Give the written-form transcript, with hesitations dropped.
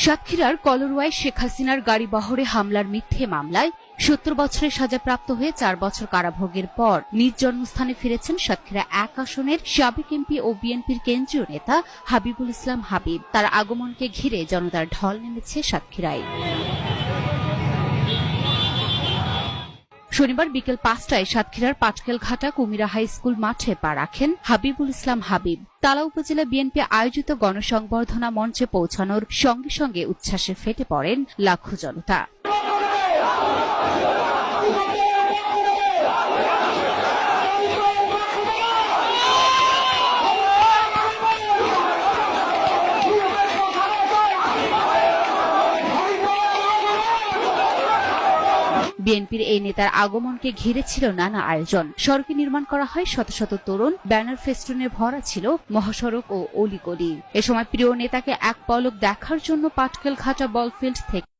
সাতক্ষীরার কলরোয়ায় শেখ হাসিনার গাড়িবহরে হামলার মিথ্যে মামলায় ৭০ বছরের সাজাপ্রাপ্ত হয়ে ৪ বছর কারাভোগের পর নিজ জন্মস্থানে ফিরেছেন সাতক্ষীরা ১ আসনের সাবেক এমপি ও বিএনপির কেন্দ্রীয় নেতা হাবিবুল ইসলাম হাবিব। তার আগমনকে ঘিরে জনতার ঢল নেমেছে সাতক্ষীরায়। শনিবার বিকেল ৫টায় সাতক্ষীরার পাটকেলঘাটা কুমিরা হাই স্কুল মাঠে পা রাখেন হাবিবুল ইসলাম হাবিব। তালা উপজেলা বিএনপি আয়োজিত গণসংবর্ধনা মঞ্চে পৌঁছানোর সঙ্গে সঙ্গে উচ্ছ্বাসে ফেটে পড়েন লাখো জনতা। বিএনপির এই নেতার আগমনকে ঘিরে ছিল নানা আয়োজন। সড়কে নির্মাণ করা হয় শত শত তোরণ, ব্যানার ফেস্টুনে ভরা ছিল মহাসড়ক ও অলিগলি। এ সময় প্রিয় নেতাকে এক পলক দেখার জন্য পাটকেলঘাটা বলফিল্ড থেকে